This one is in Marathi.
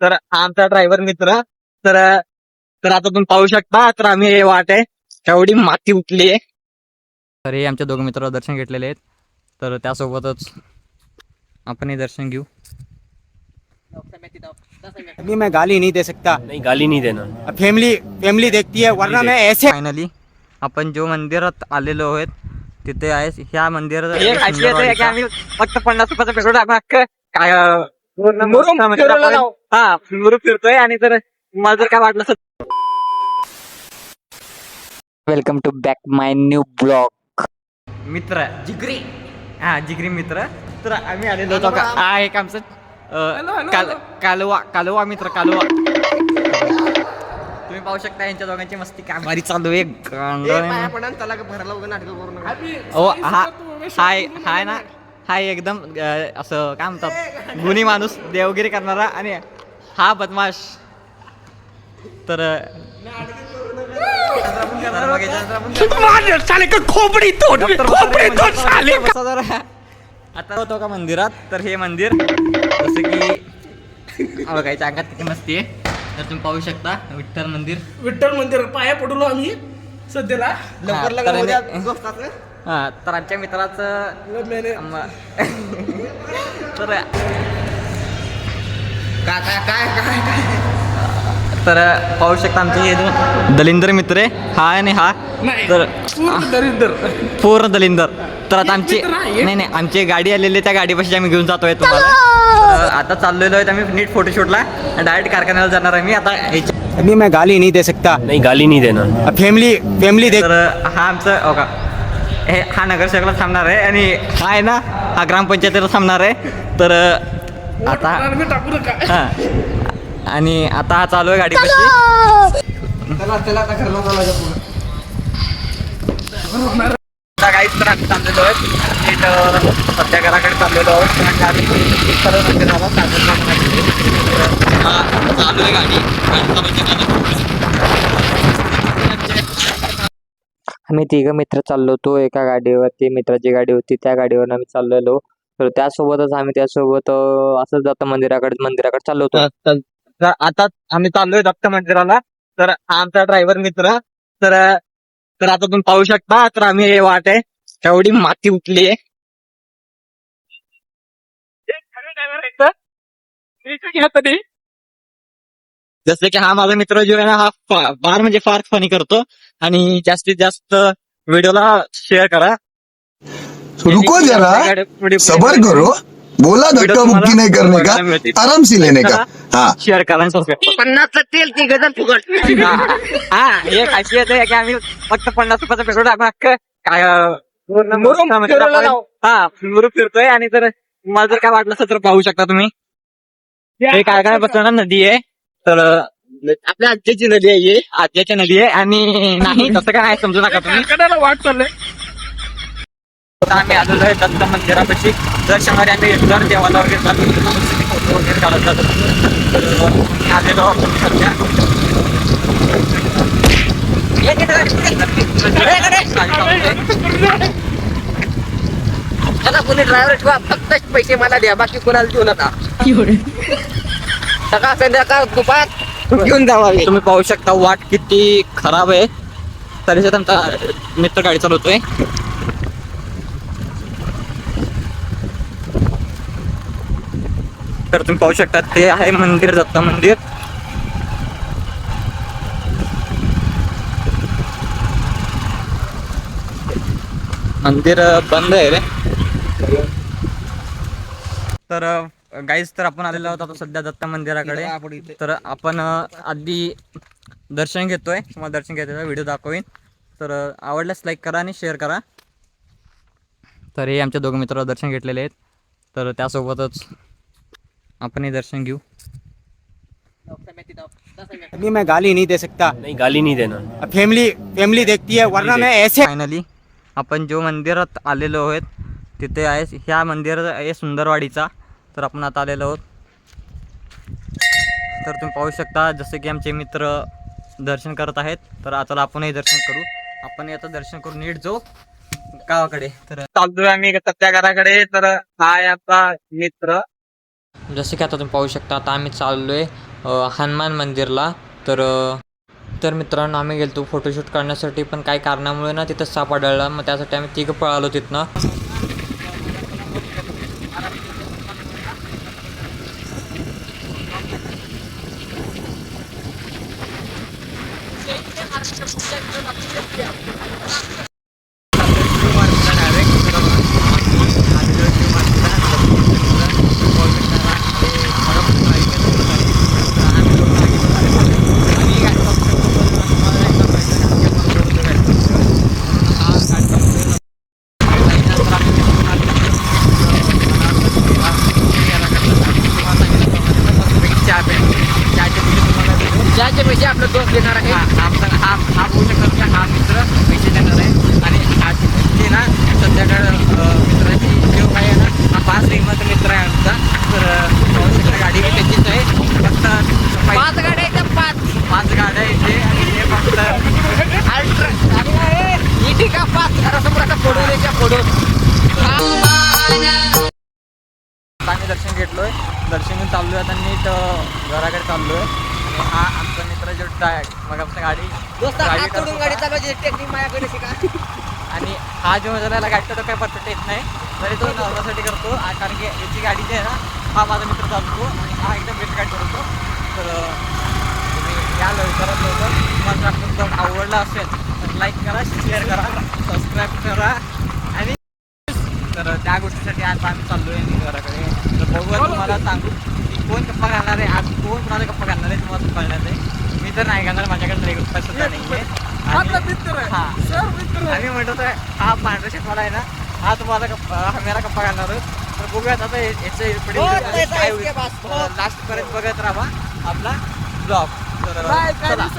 तर हा आमचा ड्रायव्हर मित्र. तर तर आता तुम्ही पाहू शकता, तर आम्ही हे वाट आहे एवढी माती उठली आहे. तर हे आमच्या दोघं मित्र दर्शन घेतलेले आहेत, तर त्यासोबतच आपणही दर्शन घेऊ. अभी मैं गाली नहीं दे सकता, नहीं गाली नहीं देना. फैमिली फैमिली देखती है, वरना मैं ऐसे फायनली आपण जो मंदिरात आलेलो आहोत तिथे आहे ह्या मंदिरात आम्ही फक्त 50 रुपयाचा पेट्रोल काय मुरुम फिरतोय. आणि तर मला जर काय वाटलं तर welcome to back my new blog. मित्र जिगरी, जिगरी मित्र. तर आम्ही आलेलो होतो का, हा एक आमचं कालवा मित्र कालवा. तुम्ही पाहू शकता यांच्या दोघांची मस्ती काय भारी चालू आहे. हाय ना, हाय एकदम असं काय म्हणतात गुणी माणूस, देवगिरी करणारा. आणि हा बदमाश. तर आता होतो का मंदिरात. तर हे मंदिर जसं की बघायच्या अंगात किती मस्ती आहे. तर तुम्ही पाहू शकता विठ्ठल मंदिर पाया पडलो आम्ही सध्याला. तर आमच्या मित्राचं तर तर पाहू शकता आमचे हे दोन दलिंदर मित्र आहे, हा आणि हा. तर पूर्ण दलिंदर. तर आता आमची नाही आमची गाडी आलेली आहे, त्या गाडीपाशी आम्ही घेऊन जातोय तुम्हाला. तर आता चाललेलो आहे आम्ही नीट फोटोशूटला. डायरेक्ट कारखान्याला जाणार आहे मी आता. अभी मैं गाली नहीं दे सकता, नहीं गाली नहीं देना. फैमिली देख. तर हा आमचं हो का, हा नगरसेवकला थांबणार आहे आणि हा आहे ना हा ग्रामपंचायतीला थांबणार आहे. तर आता हा आणि आता हा चालू आहे गाडीपाशी. काहीच तर आम्ही चाललेलो आहे नीट सध्या घराकडे चाललेलो आहोत. चालू आहे गाडी. आम्ही तिघं मित्र चाललो होतो एका गाडीवरती, मित्राची गाडी होती त्या गाडीवर आम्ही चाललेलो. तर त्यासोबतच आम्ही त्यासोबत असंच दत्त मंदिराकडे चाललो होतो. तर आता आम्ही चाललोय दत्त मंदिराला. तर हा आमचा ड्रायव्हर मित्र. तर आता तुम्ही पाहू शकता, तर आम्ही हे वाट आहे एवढी माती उठली आहे. जसं की हा माझा मित्र जो आहे ना, हा फार म्हणजे फार फनी करतो. आणि जास्तीत जास्त व्हिडिओला शेअर करा. रुको जरा, सबर करो. बोला धक्का मुक्की नहीं करने का, आराम से लेने का. हाँ, शेअर करा आणि सबस्क्राईब. 50 तेल ती गजर फुकट. हा हे खासियत आहे की आम्ही फक्त 50 रुपयाचा पेट्रोल काय मुरुम फिरतोय. आणि तर मला जर काय वाटलं तर पाहू शकता तुम्ही. हे काय बसणार नदी आहे. तर आपल्या आज्याची नदी आहे, ही आज्याची नदी आहे. आणि नाही तसं काय नाही समजू नका तुम्ही. वाट चाललंय. आम्ही आलेलो आहे दत्त मंदिरापाशी. दर शनिवारी आम्ही दर देवाला वगैरे जातो, फोटो वगैरे काढत जातो. आलेलो सध्या कोणी ड्रायव्हर ठेवा, फक्त पैसे मला द्या, बाकी कोणाला देऊ नका. सकाळ संध्याकाळ दुपार घेऊन जावा. तुम्ही पाहू शकता वाट किती खराब आहे. तरी आमचा मित्र गाडी चालवतोय. तर तुम्ही पाहू शकता ते आहे मंदिर, दत्त मंदिर. मंदिर बंद आहे रे. तर गाईज, तर आपण आलेलो आहोत आता सध्या दत्त मंदिराकडे. तर आपण आधी दर्शन घेतोय, तुम्हाला दर्शन घेतोय व्हिडिओ दाखवीन. तर आवडल्यास लाईक करा आणि शेअर करा. तर हे आमच्या दोघं मित्र दर्शन घेतलेले आहेत, तर त्यासोबतच आपणही दर्शन घेऊ. अभी मैं गाली नहीं दे सकता, नहीं गाली नहीं देना. फैमिली देखती है, वरना मैं ऐसे. फायनली आपण जो मंदिरात आलेलो आहोत तिथे आहे ह्या मंदिर आहे सुंदरवाडीचा. तर आपण आता आलेलो आहोत. तर तुम्ही पाहू शकता जसे की आमचे मित्र दर्शन करत आहेत. तर आता आपणही दर्शन करू. आपण आता दर्शन करू नीट जाऊ गावाकडे. तर चालतोय आम्ही सत्या घराकडे. तर हा आहे आपला मित्र. जसे की आता तुम्ही पाहू शकता आता आम्ही चाललोय हनुमान मंदिरला. तर मित्रांनो आम्ही गेलतो फोटोशूट करण्यासाठी, पण काही कारणामुळे ना तिथं साप आढळला. मग त्यासाठी आम्ही तिघं पळालो तिथनं. ज्याचे पैसे आपलं दोस्त देणार आहे. हा होऊ शकत नाही, हा मित्र पैसे देणार आहे. आणि आज ते ना सध्याकडे मित्राची जीव आहे ना, हा 5 श्रीमंत मित्र आहे आमचा. तर गाडी बी त्याचीच आहे. फक्त 5 गाड्या आहेत, 5 गाड्या इथे आणि हे फक्त इटिका 5 घरासमोर फोडून फोडून. आम्ही दर्शन घेतलोय. दर्शन घेऊन चाललोय आता नीट घराकडे चाललोय. आणि हा आमचा मित्र जो मग आमच्या गाडी हात सोडून गाडी चालवायची टेक्निक माझ्याकडे शिका. आणि हा जो त्याला गाडीचा तो काही परफेक्ट येत नाही, तरी तो नॉर्मलसाठी करतो. कारण की याची गाडी जी आहे ना, हा माझा मित्र चालवतो आणि हा एकदम बेस्ट गाडी करतो. तर तुम्ही या लवकरात लवकर. तुम्हाला आपण जर आवडला असेल तर लाईक करा, शेअर करा, सबस्क्राईब करा. आणि तर त्या गोष्टीसाठी आज आम्ही चाललो आहे घराकडे. तर बघूया, तुम्हाला सांगू की कोण गप्पा घालणार आहे आज, कोण कोणाला गप्पा घालणार आहे तुम्हाला कळणार आहे. मी तर नाही घालणार, माझ्याकडे ₹1 सुद्धा नाही आहे. आम्ही म्हणतो हा पांढरा शेटवाला आहे ना, हा तुम्हाला मेरा गप्पा घालणार. तर बघूयात आता याचं पुढे काय होईल. लास्ट पर्यंत बघत राहा आपला ब्लॉग. तर चला.